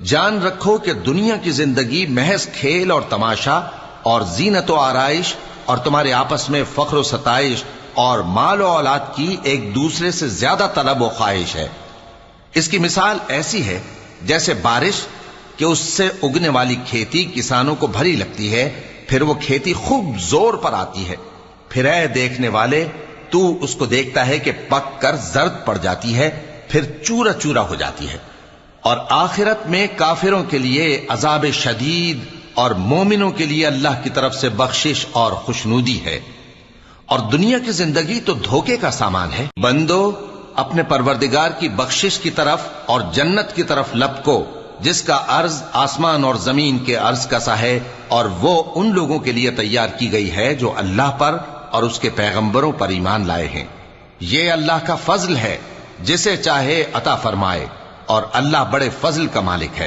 جان رکھو کہ دنیا کی زندگی محض کھیل اور تماشا اور زینت و آرائش اور تمہارے آپس میں فخر و ستائش اور مال و اولاد کی ایک دوسرے سے زیادہ طلب و خواہش ہے۔ اس کی مثال ایسی ہے جیسے بارش کہ اس سے اگنے والی کھیتی کسانوں کو بھری لگتی ہے، پھر وہ کھیتی خوب زور پر آتی ہے، پھر اے دیکھنے والے تو اس کو دیکھتا ہے کہ پک کر زرد پڑ جاتی ہے، پھر چورا چورا ہو جاتی ہے۔ اور آخرت میں کافروں کے لیے عذاب شدید اور مومنوں کے لیے اللہ کی طرف سے بخشش اور خوشنودی ہے۔ اور دنیا کی زندگی تو دھوکے کا سامان ہے۔ بندو اپنے پروردگار کی بخشش کی طرف اور جنت کی طرف لپکو جس کا عرض آسمان اور زمین کے عرض کا سا ہے، اور وہ ان لوگوں کے لیے تیار کی گئی ہے جو اللہ پر اور اس کے پیغمبروں پر ایمان لائے ہیں۔ یہ اللہ کا فضل ہے، جسے چاہے عطا فرمائے، اور اللہ بڑے فضل کا مالک ہے۔